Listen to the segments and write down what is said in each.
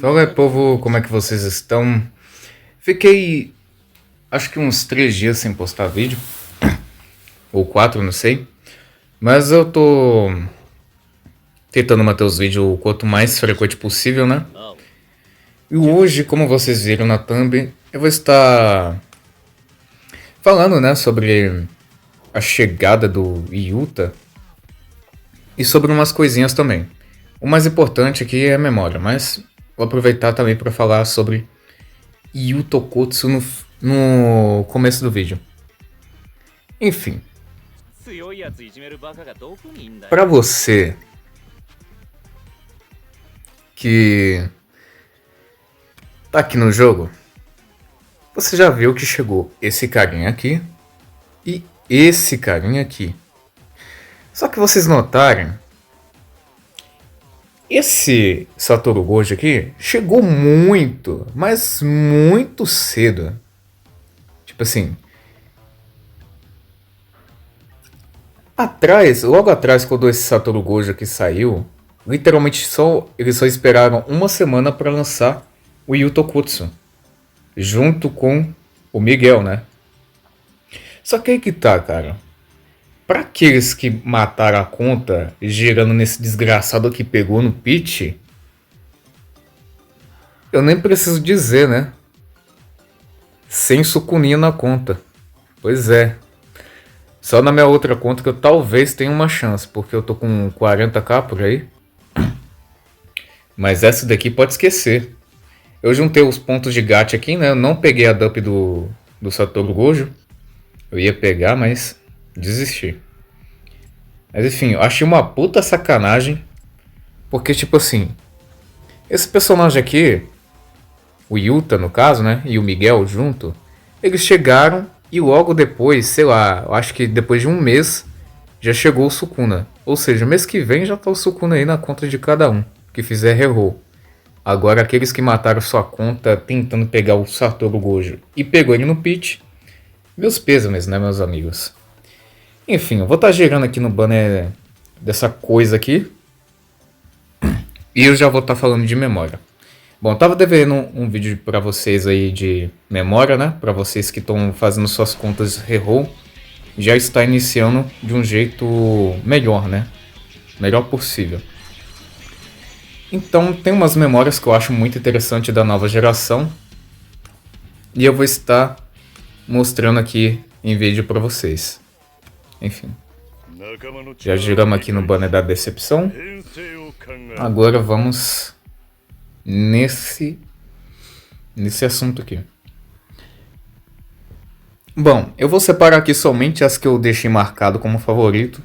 Fala aí, povo, como é que vocês estão? Fiquei, acho que uns 3 dias sem postar vídeo, ou 4, não sei. Mas eu tô tentando manter os vídeos o quanto mais frequente possível, né? E hoje, como vocês viram na thumb, eu vou estar falando, né, sobre a chegada do Yuta e sobre umas coisinhas também. O mais importante aqui é a memória, mas vou aproveitar também para falar sobre Yu Tokotsu no começo do vídeo. Enfim, para você que tá aqui no jogo, você já viu que chegou esse carinha aqui e esse carinha aqui. Só que vocês notarem, esse Satoru Gojo aqui chegou muito, mas muito cedo. Tipo assim, logo atrás, quando esse Satoru Gojo aqui saiu, literalmente eles só esperaram uma semana para lançar o Yu Tokutsu, junto com o Miguel, né? Só que aí que tá, cara. Pra aqueles que mataram a conta, girando nesse desgraçado que pegou no pitch, eu nem preciso dizer, né? Sem sucuninha na conta. Pois é. Só na minha outra conta que eu talvez tenha uma chance, porque eu tô com 40k por aí. Mas essa daqui pode esquecer. Eu juntei os pontos de gacha aqui, né? Eu não peguei a dump do Satoru Gojo. Eu ia pegar, mas desisti. Mas enfim, eu achei uma puta sacanagem. Porque, tipo assim, esse personagem aqui, o Yuta no caso, né? E o Miguel junto, eles chegaram e logo depois, sei lá, eu acho que depois de um mês, já chegou o Sukuna. Ou seja, mês que vem já tá o Sukuna aí na conta de cada um que fizer reroll. Agora, aqueles que mataram sua conta tentando pegar o Satoru Gojo e pegou ele no pitch, meus pêsames, né, meus amigos? Enfim, eu vou estar girando aqui no banner dessa coisa aqui. E eu já vou estar falando de memória. Bom, eu tava devendo um vídeo para vocês aí de memória, né? Para vocês que estão fazendo suas contas reroll. Já está iniciando de um jeito melhor, né? Melhor possível. Então, tem umas memórias que eu acho muito interessante da nova geração. E eu vou estar mostrando aqui em vídeo para vocês. Enfim. Já giramos aqui no banner da decepção. Agora vamos nesse assunto aqui. Bom, eu vou separar aqui somente as que eu deixei marcado como favorito.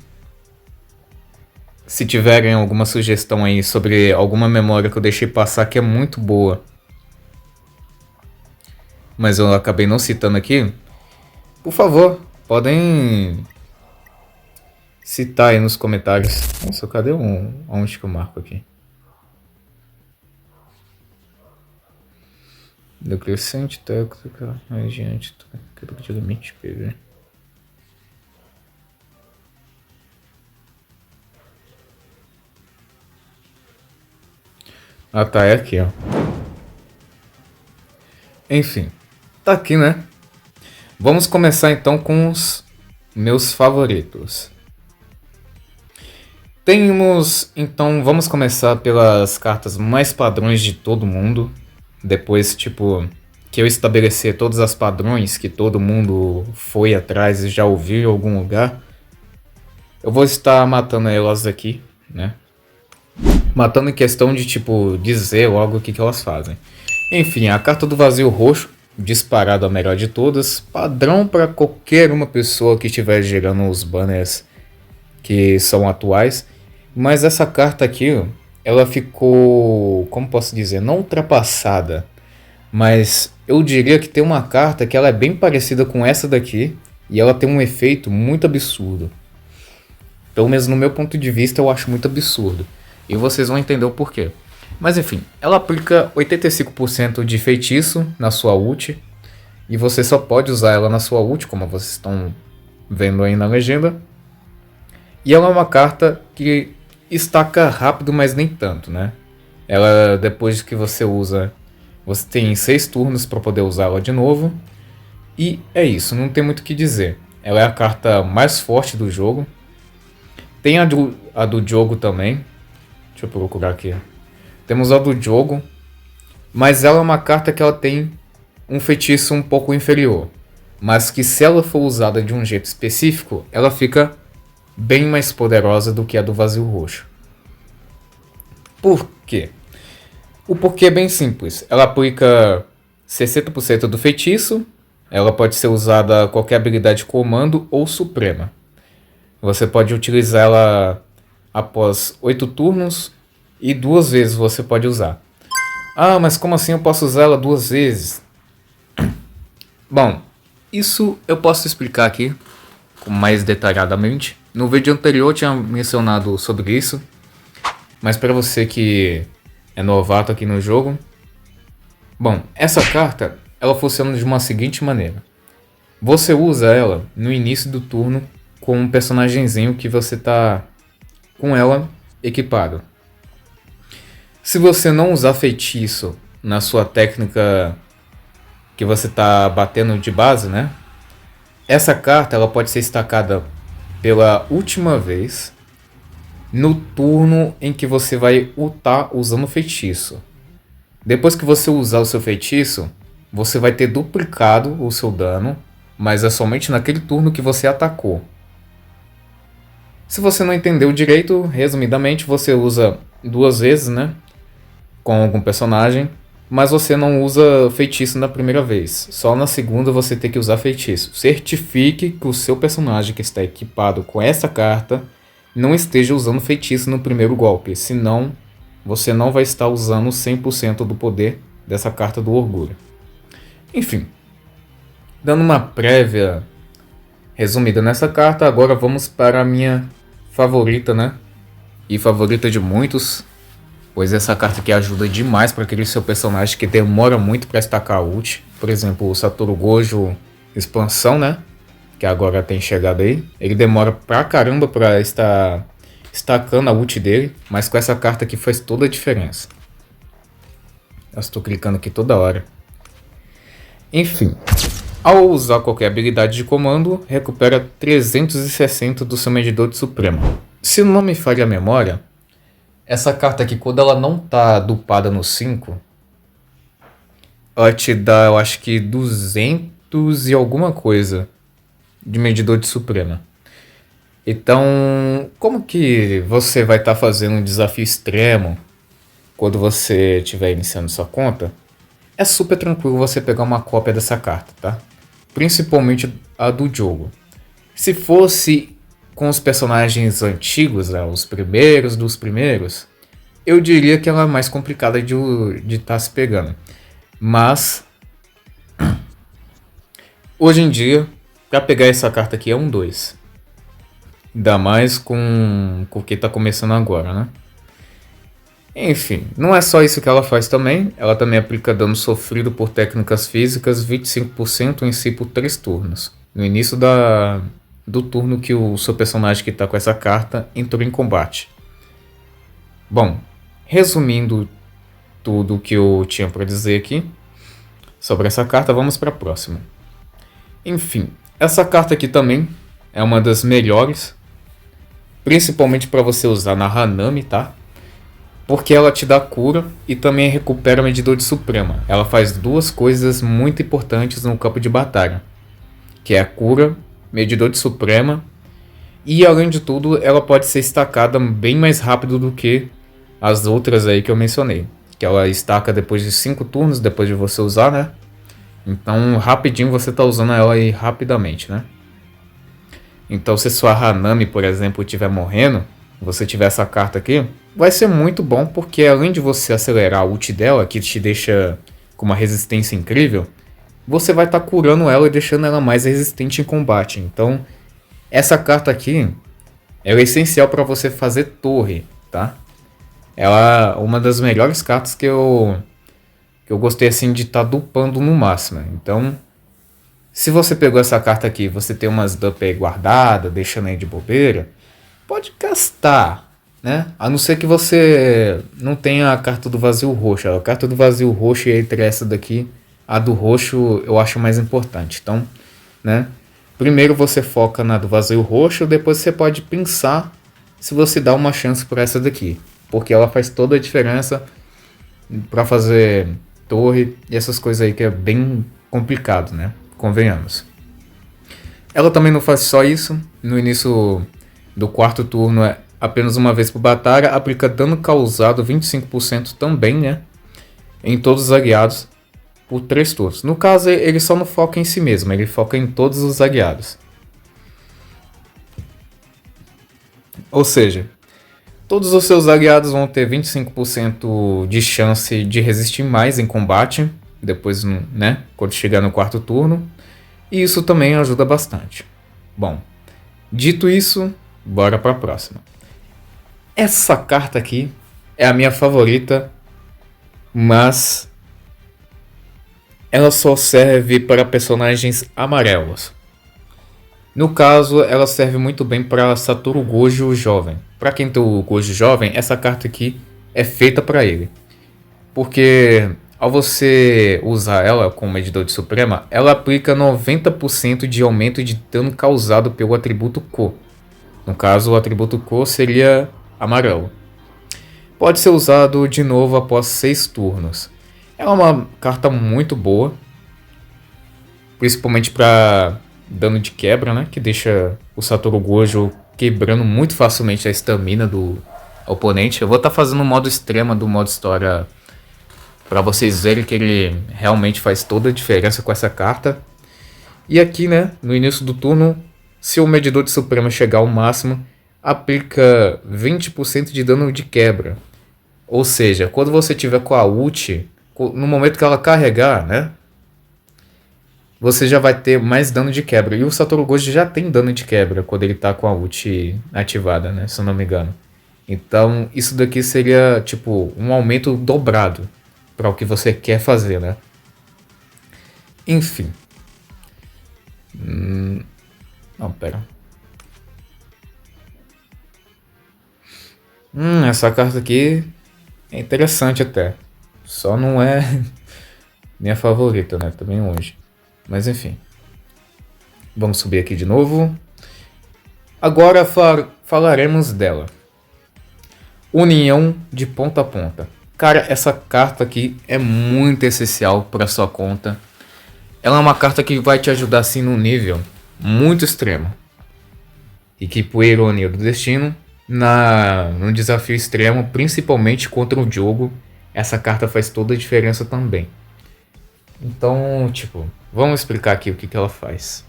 Se tiverem alguma sugestão aí sobre alguma memória que eu deixei passar que é muito boa, mas eu acabei não citando aqui, por favor, podem citar aí nos comentários. Nossa, cadê onde que eu marco aqui? Decrescente, técnica, adiante, praticamente PV. Ah tá, é aqui, ó. Enfim, tá aqui, né? Vamos começar então com os meus favoritos. Então, vamos começar pelas cartas mais padrões de todo mundo. Depois, tipo, que eu estabelecer todas as padrões que todo mundo foi atrás e já ouviu em algum lugar, eu vou estar matando elas aqui, né? Matando em questão de, tipo, dizer logo o que elas fazem. Enfim, a carta do vazio roxo, disparado a melhor de todas, padrão para qualquer uma pessoa que estiver gerando os banners que são atuais. Mas essa carta aqui, ela ficou, como posso dizer, não ultrapassada, mas eu diria que tem uma carta que ela é bem parecida com essa daqui e ela tem um efeito muito absurdo. Pelo menos no meu ponto de vista eu acho muito absurdo. E vocês vão entender o porquê. Mas enfim, ela aplica 85% de feitiço na sua ult. E você só pode usar ela na sua ult, como vocês estão vendo aí na legenda. E ela é uma carta que estaca rápido, mas nem tanto, né? Ela, depois que você usa, você tem 6 turnos para poder usá-la de novo. E é isso, não tem muito o que dizer. Ela é a carta mais forte do jogo. Tem a do jogo também. Deixa eu procurar aqui. Temos a do jogo. Mas ela é uma carta que ela tem um feitiço um pouco inferior. Mas que se ela for usada de um jeito específico, ela fica bem mais poderosa do que a do vazio roxo. Por quê? O porquê é bem simples. Ela aplica 60% do feitiço. Ela pode ser usada a qualquer habilidade comando ou suprema. Você pode utilizar ela após 8 turnos e 2 vezes você pode usar. Ah, mas como assim eu posso usar ela 2 vezes? Bom, isso eu posso explicar aqui mais detalhadamente. No vídeo anterior eu tinha mencionado sobre isso, mas para você que é novato aqui no jogo, bom, essa carta ela funciona de uma seguinte maneira. Você usa ela no início do turno com um personagemzinho que você tá com ela equipado. Se você não usar feitiço na sua técnica que você tá batendo de base, né? Essa carta ela pode ser estacada pela última vez no turno em que você vai ultar usando feitiço. Depois que você usar o seu feitiço, você vai ter duplicado o seu dano, mas é somente naquele turno que você atacou. Se você não entendeu direito, resumidamente, você usa 2 vezes, né? Com algum personagem, mas você não usa feitiço na primeira vez. Só na segunda você tem que usar feitiço. Certifique que o seu personagem que está equipado com essa carta não esteja usando feitiço no primeiro golpe, senão você não vai estar usando 100% do poder dessa carta do orgulho. Enfim, dando uma prévia resumida nessa carta, agora vamos para a minha favorita, né? E favorita de muitos, pois essa carta aqui ajuda demais para aquele seu personagem que demora muito para estacar a ult. Por exemplo, o Satoru Gojo expansão, né? Que agora tem chegado aí. Ele demora pra caramba para estar estacando a ult dele, mas com essa carta aqui faz toda a diferença. Eu estou clicando aqui toda hora. Enfim, ao usar qualquer habilidade de comando, recupera 360 do seu medidor de supremo. Se não me falha a memória, essa carta aqui, quando ela não tá dupada no 5, ela te dá, eu acho que 200 e alguma coisa de medidor de suprema. Então, como que você vai estar fazendo um desafio extremo quando você estiver iniciando sua conta? É super tranquilo você pegar uma cópia dessa carta, tá? Principalmente a do jogo. Se fosse com os personagens antigos, né, os primeiros dos primeiros, eu diria que ela é mais complicada de estar se pegando. Mas, hoje em dia, para pegar essa carta aqui é um 2. Ainda mais com o que tá começando agora, né? Enfim, não é só isso que ela faz também. Ela também aplica dano sofrido por técnicas físicas 25% em si por 3 turnos. No início do turno que o seu personagem que está com essa carta entrou em combate. Bom, resumindo tudo o que eu tinha para dizer aqui sobre essa carta, vamos para a próxima. Enfim, essa carta aqui também é uma das melhores, principalmente para você usar na Hanami, tá? Porque ela te dá cura e também recupera medidor de suprema. Ela faz 2 coisas muito importantes no campo de batalha, que é a cura, medidor de suprema, e além de tudo, ela pode ser estacada bem mais rápido do que as outras aí que eu mencionei. Que ela estaca depois de 5 turnos, depois de você usar, né? Então, rapidinho você tá usando ela aí rapidamente, né? Então, se sua Hanami, por exemplo, estiver morrendo, você tiver essa carta aqui, vai ser muito bom, porque além de você acelerar a ult dela, que te deixa com uma resistência incrível, você vai estar curando ela e deixando ela mais resistente em combate. Então, essa carta aqui, ela é essencial para você fazer torre, tá? Ela é uma das melhores cartas que eu gostei assim de estar dupando no máximo. Então, se você pegou essa carta aqui e você tem umas dup aí guardada, deixando aí de bobeira, pode gastar, né? A não ser que você não tenha a carta do vazio roxo. A carta do vazio roxo e entre essa daqui, a do roxo eu acho mais importante. Então, né? Primeiro você foca na do vazio roxo, depois você pode pensar se você dá uma chance para essa daqui. Porque ela faz toda a diferença para fazer torre e essas coisas aí que é bem complicado, né? Convenhamos. Ela também não faz só isso. No início do quarto turno é apenas uma vez por batalha, aplica dano causado 25% também, né? Em todos os aliados por 3 turnos. No caso, ele só não foca em si mesmo, ele foca em todos os aliados. Ou seja, todos os seus aliados vão ter 25% de chance de resistir mais em combate, depois, né, quando chegar no quarto turno. E isso também ajuda bastante. Bom, dito isso, bora para a próxima. Essa carta aqui é a minha favorita, mas ela só serve para personagens amarelos. No caso, ela serve muito bem para Satoru Gojo jovem. Para quem tem o Gojo jovem, essa carta aqui é feita para ele. Porque ao você usar ela como medidor de suprema, ela aplica 90% de aumento de dano causado pelo atributo Ko. No caso, o atributo Ko seria amarelo. Pode ser usado de novo após 6 turnos. É uma carta muito boa, principalmente para dano de quebra, né? Que deixa o Satoru Gojo quebrando muito facilmente a estamina do oponente. Eu vou estar fazendo o modo extrema do modo história para vocês verem que ele realmente faz toda a diferença com essa carta. E aqui, né, no início do turno, se o medidor de suprema chegar ao máximo, aplica 20% de dano de quebra. Ou seja, quando você tiver com a ult, no momento que ela carregar, né, você já vai ter mais dano de quebra. E o Satoru Gojo já tem dano de quebra quando ele tá com a ult ativada, né, se eu não me engano. Então, isso daqui seria, tipo, um aumento dobrado para o que você quer fazer, né? Enfim. Não, pera. Essa carta aqui é interessante até. Só não é minha favorita, né? Também longe. Mas enfim. Vamos subir aqui de novo. Agora falaremos dela. União de ponta a ponta. Cara, essa carta aqui é muito essencial para sua conta. Ela é uma carta que vai te ajudar assim num nível muito extremo. E que, por ironia do destino, num desafio extremo, principalmente contra o Diogo, essa carta faz toda a diferença também. Então, tipo, vamos explicar aqui o que ela faz.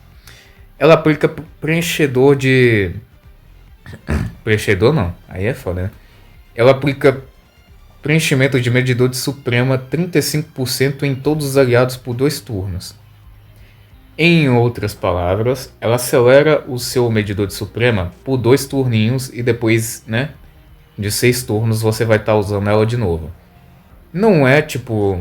Ela aplica preenchedor de... Preenchedor não, aí é foda, né? Ela aplica preenchimento de medidor de suprema 35% em todos os aliados por 2 turnos. Em outras palavras, ela acelera o seu medidor de suprema por 2 turninhos e depois, né, de 6 turnos você vai estar usando ela de novo. Não é tipo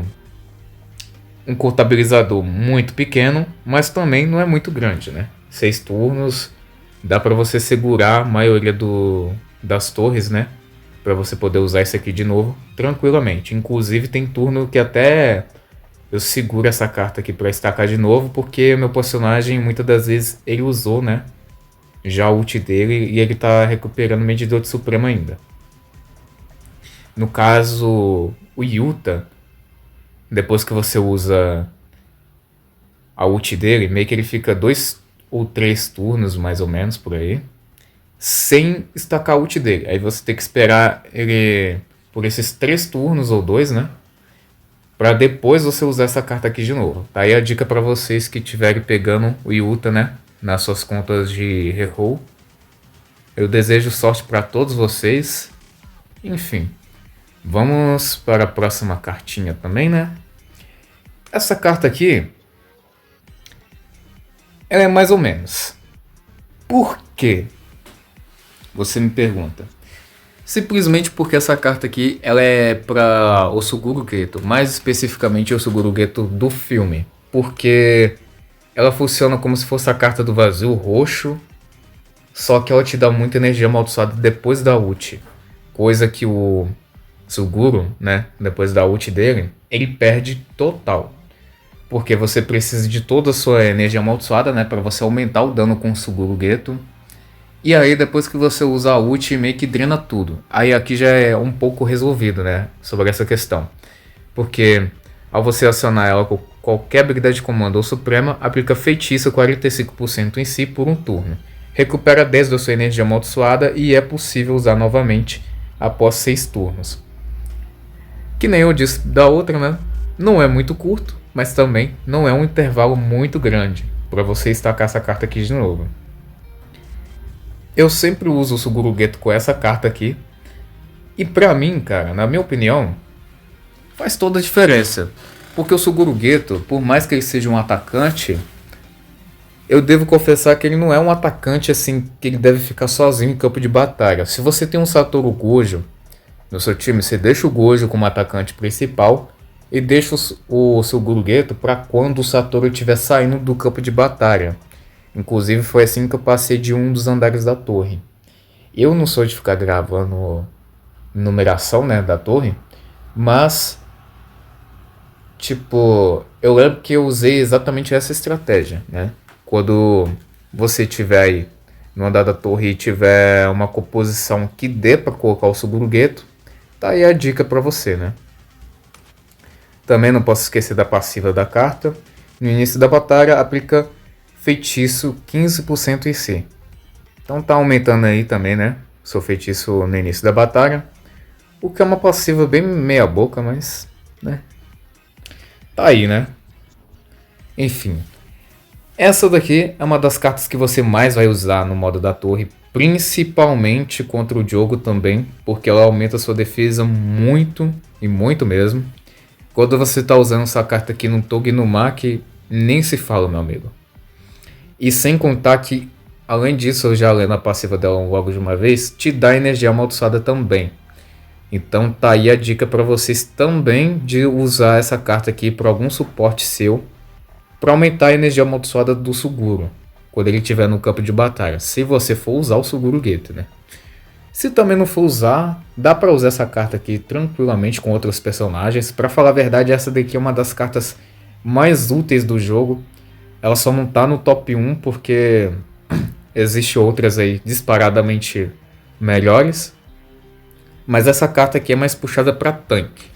um contabilizador muito pequeno, mas também não é muito grande, né? 6 turnos dá para você segurar a maioria das torres, né? Para você poder usar isso aqui de novo tranquilamente. Inclusive tem turno que até eu seguro essa carta aqui para estacar de novo, porque meu personagem muitas das vezes ele usou, né, já o ult dele e ele tá recuperando o medidor de suprema ainda. No caso, o Yuta, depois que você usa a ult dele, meio que ele fica 2 ou 3 turnos mais ou menos por aí, sem estacar a ult dele. Aí você tem que esperar ele por esses 3 turnos ou 2, né? Pra depois você usar essa carta aqui de novo. Tá aí a dica pra vocês que estiverem pegando o Yuta, né? Nas suas contas de reroll. Eu desejo sorte pra todos vocês. Enfim. Vamos para a próxima cartinha também, né? Essa carta aqui... ela é mais ou menos. Por quê? Você me pergunta. Simplesmente porque essa carta aqui ela é para Osuguro Geto, mais especificamente Osuguro Geto do filme, porque ela funciona como se fosse a carta do vazio roxo, só que ela te dá muita energia amaldiçoada depois da ult. coisa que o Suguru, né, depois da ult dele, ele perde total. Porque você precisa de toda a sua energia amaldiçoada, né, para você aumentar o dano com o Suguru Geto. E aí depois que você usa a ult, meio que drena tudo. Aí aqui já é um pouco resolvido, né, sobre essa questão. Porque ao você acionar ela com qualquer habilidade de comando ou suprema, aplica feitiço 45% em si por um turno. Recupera 10 da sua energia amaldiçoada e é possível usar novamente após 6 turnos. Que nem eu disse da outra, né? Não é muito curto, mas também não é um intervalo muito grande para você estacar essa carta aqui de novo. Eu sempre uso o Suguru Geto com essa carta aqui. E pra mim, cara, na minha opinião, faz toda a diferença. Porque o Suguru Geto, por mais que ele seja um atacante, eu devo confessar que ele não é um atacante assim que ele deve ficar sozinho em campo de batalha. Se você tem um Satoru Gojo no seu time, você deixa o Gojo como atacante principal e deixa o Suguru Geto para quando o Satoru estiver saindo do campo de batalha. Inclusive foi assim que eu passei de um dos andares da torre. Eu não sou de ficar gravando numeração, né, da torre, mas tipo, eu lembro que eu usei exatamente essa estratégia, né? Quando você tiver aí no andar da torre e tiver uma composição que dê para colocar o Suguru Geto, tá aí a dica para você, né? Também não posso esquecer da passiva da carta. No início da batalha, aplica feitiço 15% em si. Então tá aumentando aí também, né? Seu feitiço no início da batalha. O que é uma passiva bem meia boca, mas, né? Tá aí, né? Enfim. Essa daqui é uma das cartas que você mais vai usar no modo da torre, principalmente contra o Diogo também, porque ela aumenta sua defesa muito, e muito mesmo. Quando você está usando essa carta aqui no Togi no Maki, nem se fala, meu amigo. E sem contar que, além disso, eu já lendo a passiva dela logo de uma vez, te dá energia amaldiçoada também. Então tá aí a dica para vocês também de usar essa carta aqui para algum suporte seu, para aumentar a energia amaldiçoada do Suguru, quando ele estiver no campo de batalha, se você for usar o Suguru Geto, né? Se também não for usar, dá para usar essa carta aqui tranquilamente com outros personagens. Para falar a verdade, essa daqui é uma das cartas mais úteis do jogo. Ela só não tá no top 1 porque existe outras aí disparadamente melhores. Mas essa carta aqui é mais puxada para tanque.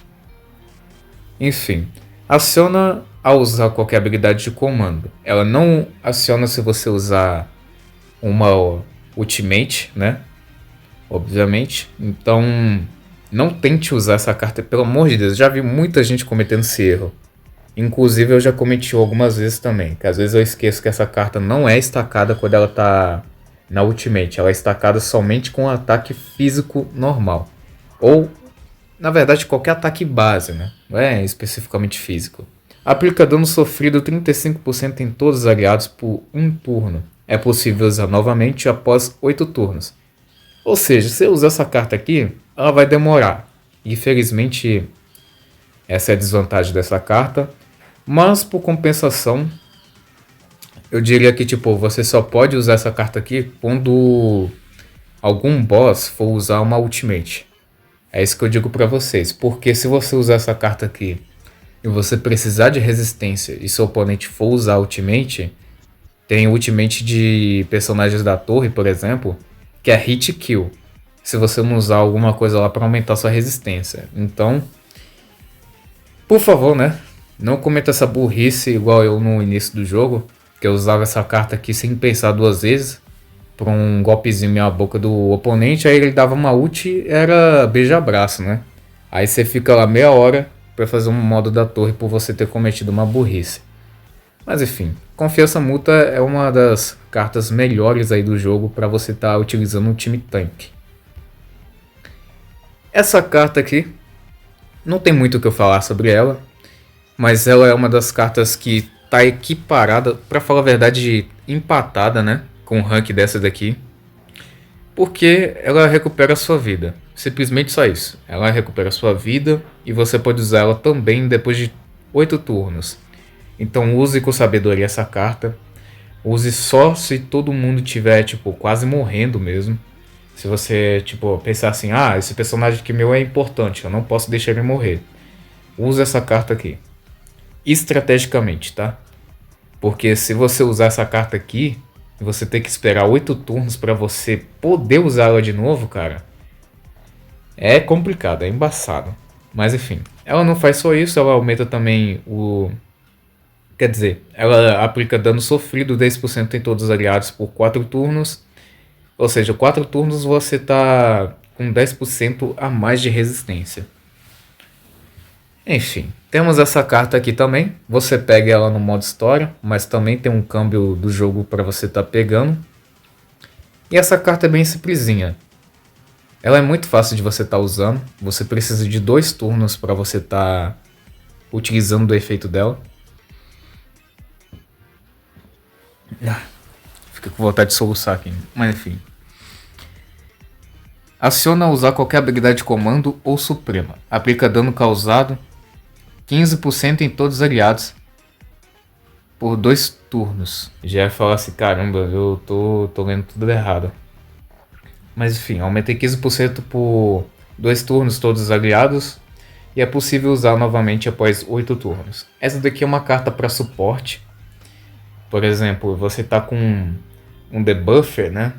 Enfim, aciona ao usar qualquer habilidade de comando. Ela não aciona se você usar uma ultimate, né? Obviamente. Então, não tente usar essa carta, pelo amor de Deus. Já vi muita gente cometendo esse erro. Inclusive, eu já cometi algumas vezes também. Que às vezes eu esqueço que essa carta não é estacada quando ela tá na ultimate. Ela é estacada somente com ataque físico normal. Ou, na verdade, qualquer ataque base, né? Não é especificamente físico. Aplica dano sofrido 35% em todos os aliados por um turno. É possível usar novamente após 8 turnos. Ou seja, se eu usar essa carta aqui, ela vai demorar. Infelizmente, essa é a desvantagem dessa carta. Mas, por compensação, eu diria que tipo, você só pode usar essa carta aqui quando algum boss for usar uma ultimate. É isso que eu digo pra vocês. Porque se você usar essa carta aqui e você precisar de resistência e seu oponente for usar ultimate, tem ultimate de personagens da torre, por exemplo, que é hit kill, se você não usar alguma coisa lá para aumentar sua resistência. Então, por favor, né? Não cometa essa burrice igual eu no início do jogo, que eu usava essa carta aqui sem pensar duas vezes, por um golpezinho na boca do oponente, aí ele dava uma ult, era beija-braço, né? Aí você fica lá meia hora para fazer um modo da torre por você ter cometido uma burrice. Mas enfim, confiança mútua é uma das cartas melhores aí do jogo para você estar utilizando um time tanque. Essa carta aqui, não tem muito o que eu falar sobre ela, mas ela é uma das cartas que está equiparada, para falar a verdade, empatada, né, com o rank dessa daqui, porque ela recupera a sua vida. Simplesmente só isso. Ela recupera a sua vida e você pode usar ela também depois de 8 turnos. Então use com sabedoria essa carta. Use só se todo mundo tiver tipo quase morrendo mesmo. Se você, tipo, pensar assim, ah, esse personagem aqui meu é importante, eu não posso deixar ele morrer. Usa essa carta aqui. Estrategicamente, tá? Porque se você usar essa carta aqui, você tem que esperar 8 turnos pra você poder usá-la de novo, cara. É complicado, é embaçado. Mas enfim, ela não faz só isso, ela aumenta também o... Quer dizer, ela aplica dano sofrido 10% em todos os aliados por 4 turnos. Ou seja, 4 turnos você tá com 10% a mais de resistência. Enfim, temos essa carta aqui também. Você pega ela no modo história, mas também tem um câmbio do jogo para você estar pegando. E essa carta é bem simplesinha. Ela é muito fácil de você estar usando. Você precisa de 2 turnos para você estar utilizando o efeito dela. Fica com vontade de soluçar aqui, mas enfim. Aciona usar qualquer habilidade de comando ou suprema. Aplica dano causado 15% em todos os aliados por 2 turnos. Já ia falar assim, caramba, eu tô lendo tudo errado. Mas enfim, aumentei 15% por 2 turnos todos os aliados. E é possível usar novamente após 8 turnos. Essa daqui é uma carta para suporte. Por exemplo, você tá com um debuffer, né?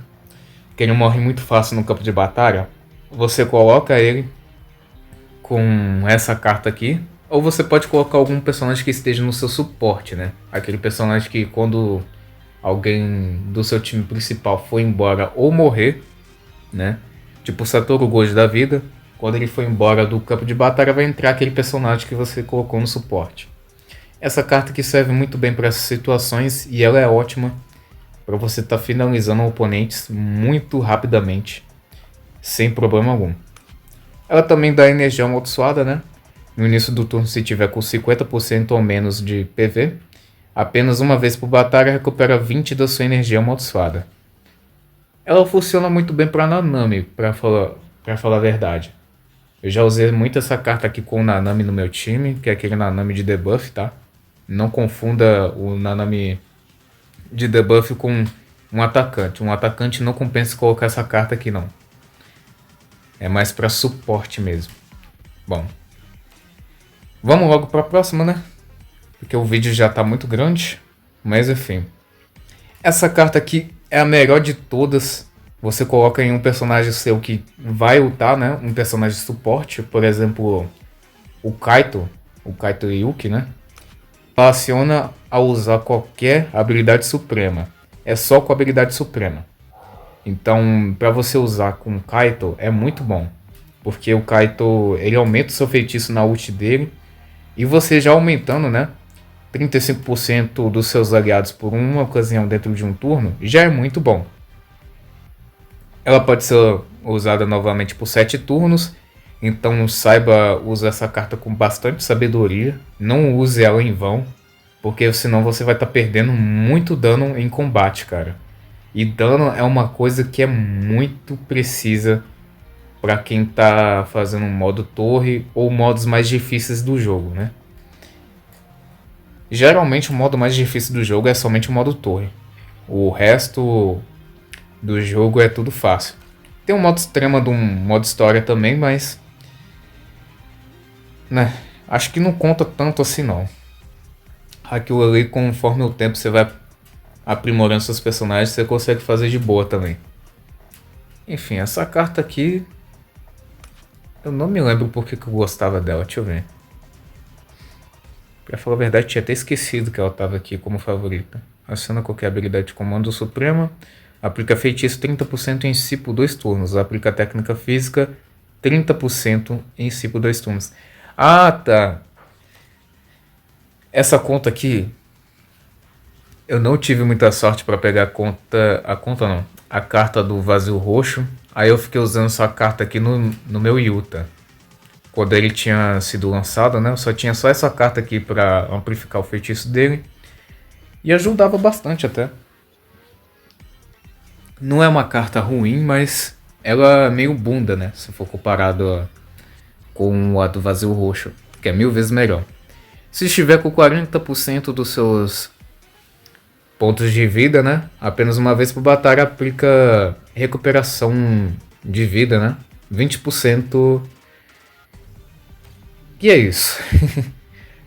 Que ele morre muito fácil no campo de batalha. Você coloca ele com essa carta aqui. Ou você pode colocar algum personagem que esteja no seu suporte, né? Aquele personagem que quando alguém do seu time principal for embora ou morrer, né? Tipo o Satoru Gojo da vida. Quando ele for embora do campo de batalha vai entrar aquele personagem que você colocou no suporte. Essa carta aqui serve muito bem para essas situações e ela é ótima para você estar finalizando oponentes muito rapidamente, sem problema algum. Ela também dá energia amaldiçoada, né? No início do turno, se tiver com 50% ou menos de PV, apenas uma vez por batalha recupera 20 da sua energia amaldiçoada. Ela funciona muito bem para Nanami, para falar a verdade. Eu já usei muito essa carta aqui com o Nanami no meu time, que é aquele Nanami de debuff, tá? Não confunda o Nanami de debuff com um atacante. Um atacante não compensa colocar essa carta aqui, não. É mais para suporte mesmo. Bom, vamos logo para a próxima, né? Porque o vídeo já está muito grande. Mas enfim. Essa carta aqui é a melhor de todas. Você coloca em um personagem seu que vai ultar, né? Um personagem de suporte. Por exemplo, o Kaito Yuki, né? Ela aciona ao usar qualquer habilidade suprema. É só com a habilidade suprema. Então, para você usar com o Kaito é muito bom. Porque o Kaito, ele aumenta o seu feitiço na ult dele. E você já aumentando, né? 35% dos seus aliados por uma ocasião dentro de um turno, já é muito bom. Ela pode ser usada novamente por 7 turnos. Então saiba usar essa carta com bastante sabedoria. Não use ela em vão. Porque senão você vai estar perdendo muito dano em combate, cara. E dano é uma coisa que é muito precisa para quem tá fazendo um modo torre ou modos mais difíceis do jogo, né? Geralmente o modo mais difícil do jogo é somente o modo torre. O resto do jogo é tudo fácil. Tem um modo extrema de um modo história também, mas... né, acho que não conta tanto assim não. Aquilo ali, conforme o tempo você vai aprimorando seus personagens, você consegue fazer de boa também. Enfim, essa carta aqui... eu não me lembro porque que eu gostava dela, deixa eu ver. Pra falar a verdade, tinha até esquecido que ela estava aqui como favorita. Aciona qualquer habilidade de comando suprema. Aplica feitiço 30% em si por 2 turnos. Aplica técnica física 30% em si por 2 turnos. Ah, tá. Essa conta aqui... eu não tive muita sorte para pegar a carta do vazio roxo. Aí eu fiquei usando essa carta aqui no meu Yuta. Quando ele tinha sido lançado, né? Eu só tinha só essa carta aqui para amplificar o feitiço dele. E ajudava bastante até. Não é uma carta ruim, mas ela é meio bunda, né? Se for comparado com a do vazio roxo, que é 1000 vezes melhor. Se estiver com 40% dos seus pontos de vida, né? Apenas uma vez por batalha aplica recuperação de vida, né? 20%. E é isso.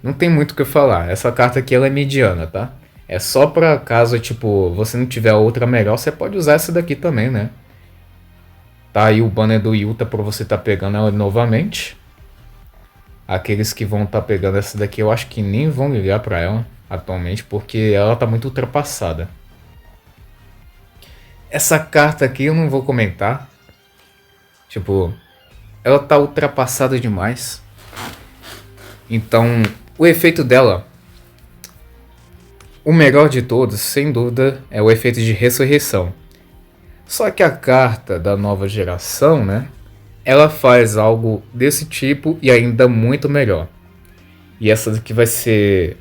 Não tem muito o que falar. Essa carta aqui ela é mediana, tá? É só pra caso, tipo, você não tiver outra melhor, você pode usar essa daqui também, né? Tá aí o banner do Yuta pra você tá pegando ela novamente. Aqueles que vão tá pegando essa daqui, eu acho que nem vão ligar pra ela atualmente, porque ela tá muito ultrapassada. Essa carta aqui eu não vou comentar. Tipo, ela tá ultrapassada demais. Então, o efeito dela, o melhor de todos, sem dúvida, é o efeito de ressurreição. Só que a carta da nova geração, né? Ela faz algo desse tipo e ainda muito melhor. E essa daqui vai ser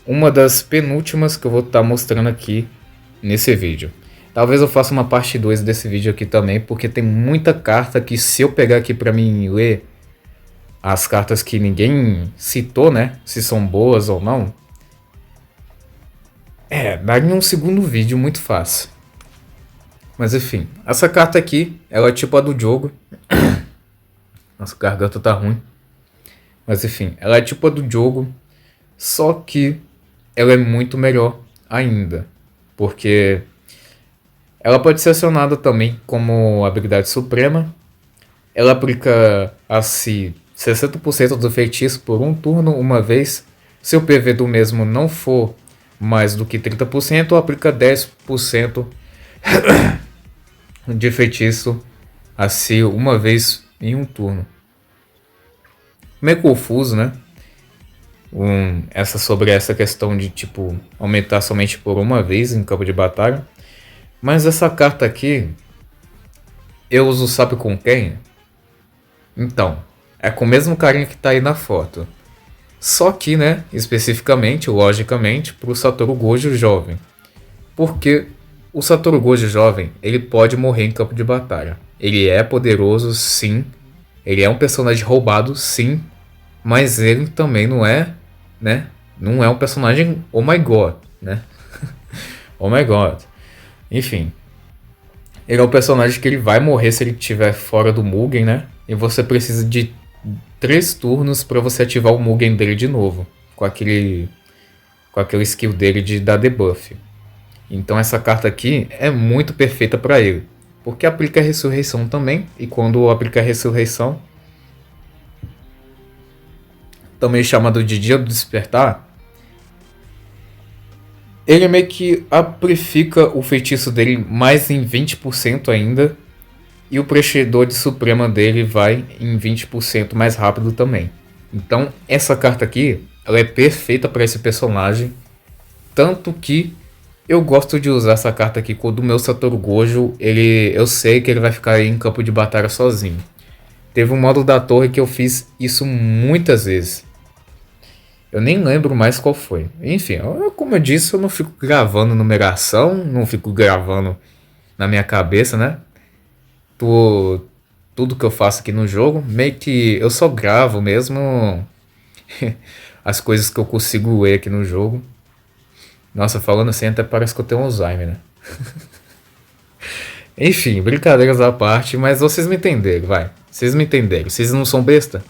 uma das penúltimas que eu vou estar mostrando aqui nesse vídeo. Talvez eu faça uma parte 2 desse vídeo aqui também, porque tem muita carta que se eu pegar aqui pra mim ler as cartas que ninguém citou, né? Se são boas ou não. Daria um segundo vídeo muito fácil. Mas enfim, essa carta aqui, ela é tipo a do jogo. Nossa, a garganta tá ruim. Mas enfim, ela é tipo a do jogo, só que ela é muito melhor ainda. Porque ela pode ser acionada também como habilidade suprema. Ela aplica a si 60% do feitiço por um turno uma vez. Se o PV do mesmo não for mais do que 30%, aplica 10% de feitiço a si uma vez em um turno. Meio confuso, né? Sobre essa questão de tipo aumentar somente por uma vez em campo de batalha. Mas essa carta aqui eu uso, sabe com quem? Então, é com o mesmo carinha que tá aí na foto. Só que, né, especificamente, logicamente, para o Satoru Gojo jovem. Porque o Satoru Gojo jovem, ele pode morrer em campo de batalha. Ele é poderoso, sim. Ele é um personagem roubado, sim. Mas ele também não é, né? Não é um personagem oh my god, né? Oh my god. Enfim. Ele é um personagem que ele vai morrer se ele estiver fora do Mugen, né? E você precisa de 3 turnos para você ativar o Mugen dele de novo. Com aquele skill dele de dar debuff. Então essa carta aqui é muito perfeita para ele. Porque aplica a ressurreição também. E quando aplica a ressurreição, também chamado de Dia do Despertar, ele meio que amplifica o feitiço dele mais em 20% ainda. E o preenchedor de suprema dele vai em 20% mais rápido também. Então essa carta aqui, ela é perfeita para esse personagem. Tanto que eu gosto de usar essa carta aqui quando o meu Satoru Gojo, eu sei que ele vai ficar aí em campo de batalha sozinho. Teve um modo da torre que eu fiz isso muitas vezes. Eu nem lembro mais qual foi. Enfim, como eu disse, eu não fico gravando numeração, não fico gravando na minha cabeça, né? Tudo que eu faço aqui no jogo, meio que eu só gravo mesmo as coisas que eu consigo ler aqui no jogo. Nossa, falando assim até parece que eu tenho Alzheimer, né? Enfim, brincadeiras à parte, mas vocês me entenderam, vai. Vocês me entenderam. Vocês não são besta?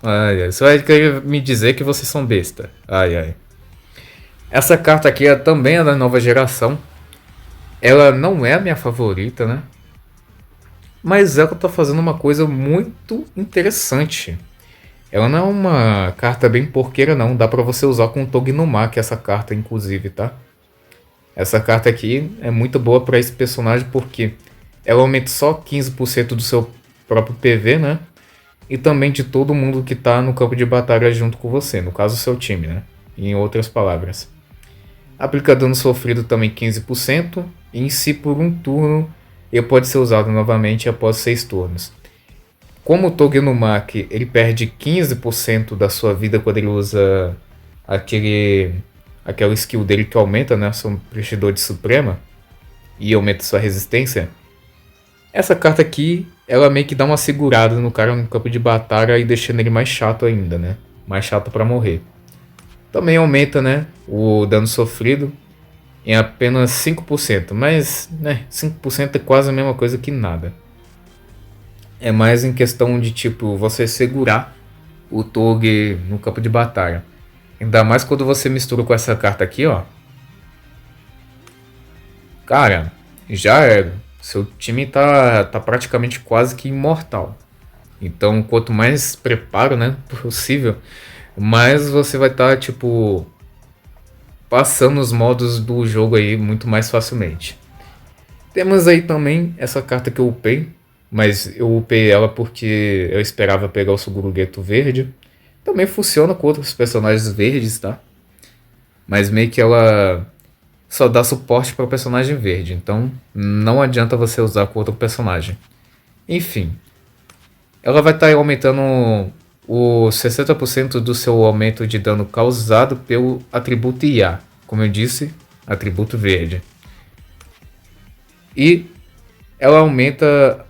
Ai, ai. Você vai querer me dizer que vocês são besta. Ai, ai. Essa carta aqui também é da nova geração. Ela não é a minha favorita, né? Mas ela tá fazendo uma coisa muito interessante. Ela não é uma carta bem porqueira não. Dá pra você usar com o Togenumaki essa carta, inclusive, tá? Essa carta aqui é muito boa pra esse personagem porque ela aumenta só 15% do seu próprio PV, né? E também de todo mundo que tá no campo de batalha junto com você. No caso, o seu time, né? Em outras palavras. Aplica dano sofrido também 15%. E em si, por um turno, ele pode ser usado novamente após 6 turnos. Como o Togenumaki, ele perde 15% da sua vida quando ele usa aquela skill dele que aumenta, né, seu preenchedor de suprema e aumenta sua resistência. Essa carta aqui, ela meio que dá uma segurada no cara no campo de batalha e deixando ele mais chato ainda, né? Mais chato para morrer. Também aumenta, né, o dano sofrido em apenas 5%, mas né, 5% é quase a mesma coisa que nada. É mais em questão de tipo você segurar o Tog no campo de batalha. Ainda mais quando você mistura com essa carta aqui, ó. Cara, já era. Seu time tá praticamente quase que imortal. Então, quanto mais preparo, né, possível, mais você vai estar, tipo, passando os modos do jogo aí muito mais facilmente. Temos aí também essa carta que eu upei, mas eu upei ela porque eu esperava pegar o Sugurugueto verde. Também funciona com outros personagens verdes, tá? Mas meio que ela só dá suporte para o personagem verde, então não adianta você usar com outro personagem. Enfim, ela vai estar aumentando o 60% do seu aumento de dano causado pelo atributo IA, como eu disse, atributo verde. E ela aumenta.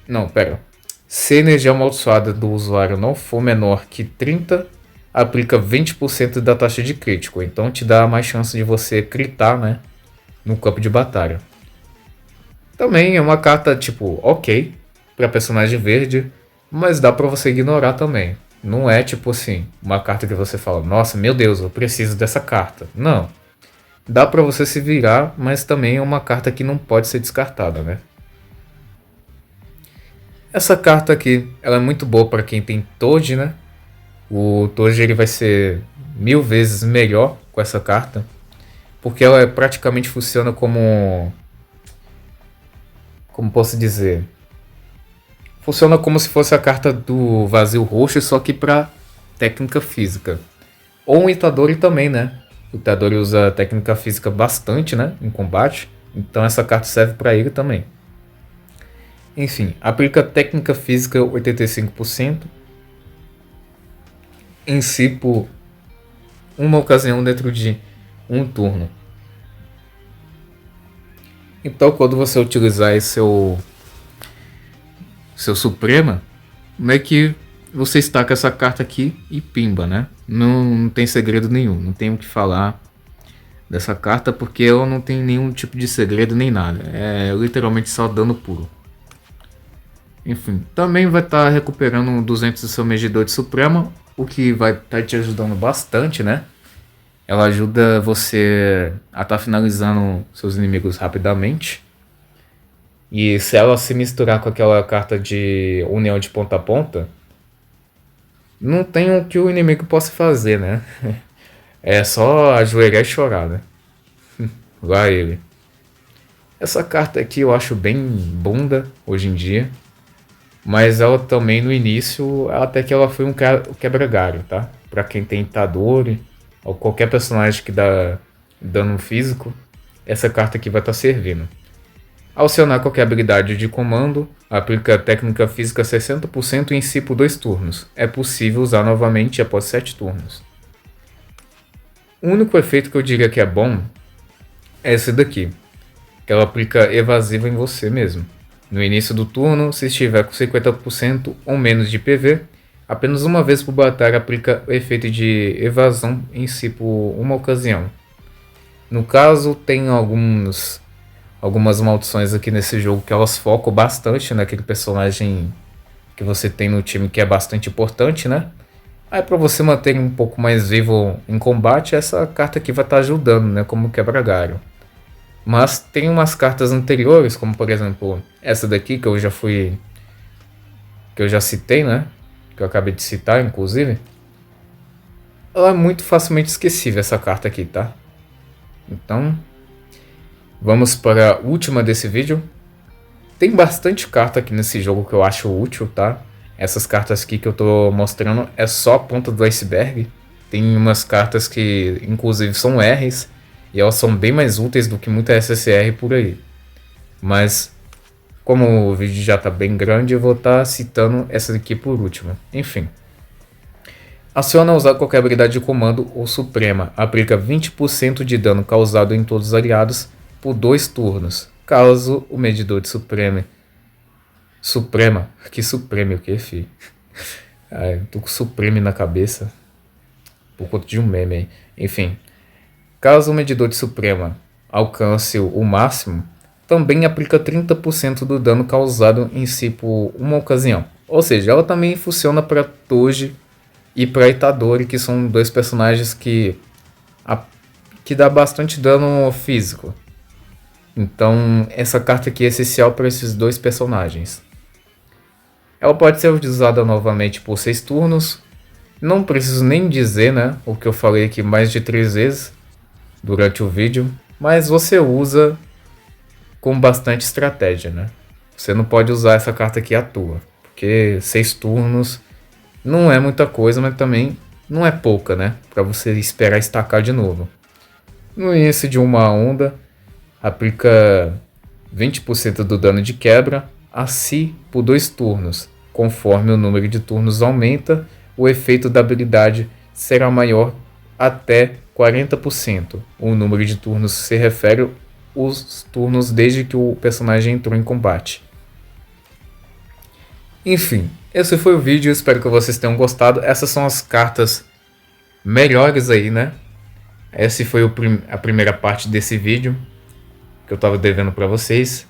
Não, pera. Se a energia amaldiçoada do usuário não for menor que 30, aplica 20% da taxa de crítico. Então te dá mais chance de você critar, né, no campo de batalha. Também é uma carta tipo ok para personagem verde, mas dá para você ignorar também. Não é tipo assim, uma carta que você fala, nossa, meu Deus, eu preciso dessa carta. Não. Dá para você se virar, mas também é uma carta que não pode ser descartada, né? Essa carta aqui, ela é muito boa para quem tem Toad, né? O Toad ele vai ser 1000 vezes melhor com essa carta, porque ela praticamente funciona como posso dizer, funciona como se fosse a carta do vazio roxo, só que para técnica física. Ou um Itadori também, né? O Itadori usa técnica física bastante, né, em combate, então essa carta serve para ele também. Enfim, aplica técnica física 85% em si por uma ocasião dentro de um turno. Então, quando você utilizar esse seu Suprema, meio que você estaca essa carta aqui e pimba, né? Não tem segredo nenhum, não tem o que falar dessa carta porque ela não tem nenhum tipo de segredo nem nada. É literalmente só dano puro. Enfim, também vai estar recuperando 200 do seu medidor de Suprema, o que vai estar te ajudando bastante, né? Ela ajuda você a estar finalizando seus inimigos rapidamente. E se ela se misturar com aquela carta de união de ponta a ponta, não tem o que o inimigo possa fazer, né? É só ajoelhar e chorar, né? Lá ele. Essa carta aqui eu acho bem bunda hoje em dia. Mas ela também no início, até que ela foi um quebra-galho, tá? Pra quem tem Itadori, ou qualquer personagem que dá dano físico, essa carta aqui vai estar servindo. Ao acionar qualquer habilidade de comando, aplica técnica física 60% em si por 2 turnos. É possível usar novamente após 7 turnos. O único efeito que eu diria que é bom é esse daqui, que ela aplica evasiva em você mesmo. No início do turno, se estiver com 50% ou menos de PV, apenas uma vez por batalha aplica o efeito de evasão em si por uma ocasião. No caso, tem algumas maldições aqui nesse jogo que elas focam bastante naquele personagem que você tem no time que é bastante importante, né? Aí para você manter um pouco mais vivo em combate, essa carta aqui vai estar ajudando, né? Como quebra-galho. Mas tem umas cartas anteriores, como por exemplo essa daqui que eu já citei, né? Que eu acabei de citar, inclusive. Ela é muito facilmente esquecível essa carta aqui, tá? Então, vamos para a última desse vídeo. Tem bastante carta aqui nesse jogo que eu acho útil, tá? Essas cartas aqui que eu tô mostrando é só a ponta do iceberg. Tem umas cartas que inclusive são R's. E elas são bem mais úteis do que muita SSR por aí. Mas, como o vídeo já está bem grande, eu vou estar citando essa daqui por último. Enfim. Aciona usar qualquer habilidade de comando ou suprema. Aplica 20% de dano causado em todos os aliados por 2 turnos. Caso o medidor de Suprema. Que Supreme o que, fi? Tô com Supreme na cabeça. Por conta de um meme aí. Enfim. Caso o medidor de suprema alcance o máximo, também aplica 30% do dano causado em si por uma ocasião. Ou seja, ela também funciona para Toji e para Itadori, que são dois personagens que dá bastante dano físico. Então essa carta aqui é essencial para esses dois personagens. Ela pode ser usada novamente por 6 turnos. Não preciso nem dizer, né, o que eu falei aqui mais de 3 vezes durante o vídeo. Mas você usa com bastante estratégia, né? Você não pode usar essa carta aqui à toa. Porque 6 turnos não é muita coisa, mas também não é pouca, né? Para você esperar estacar de novo. No início de uma onda, aplica 20% do dano de quebra a si por 2 turnos. Conforme o número de turnos aumenta, o efeito da habilidade será maior até 40%. O número de turnos se refere aos turnos desde que o personagem entrou em combate. Enfim, esse foi o vídeo, espero que vocês tenham gostado. Essas são as cartas melhores aí, né? Essa foi a primeira parte desse vídeo que eu estava devendo para vocês.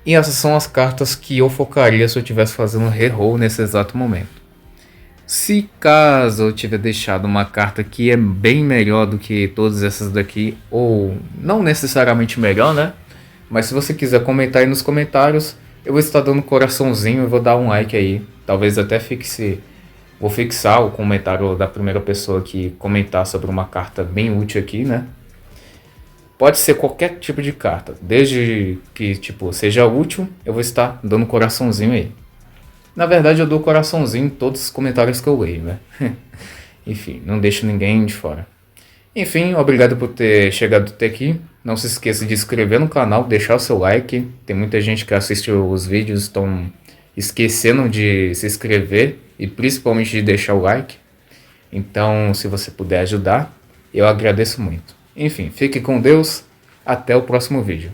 E essas são as cartas que eu focaria se eu estivesse fazendo reroll nesse exato momento. Se caso eu tiver deixado uma carta que é bem melhor do que todas essas daqui, ou não necessariamente melhor, né? Mas se você quiser comentar aí nos comentários, eu vou estar dando coraçãozinho e vou dar um like aí. Talvez até vou fixar o comentário da primeira pessoa que comentar sobre uma carta bem útil aqui, né? Pode ser qualquer tipo de carta, desde que tipo seja útil, eu vou estar dando coraçãozinho aí. Na verdade eu dou coraçãozinho em todos os comentários que eu leio, né? Enfim, não deixo ninguém de fora. Enfim, obrigado por ter chegado até aqui. Não se esqueça de se inscrever no canal, deixar o seu like. Tem muita gente que assiste os vídeos estão esquecendo de se inscrever e principalmente de deixar o like. Então, se você puder ajudar, eu agradeço muito. Enfim, fique com Deus. Até o próximo vídeo.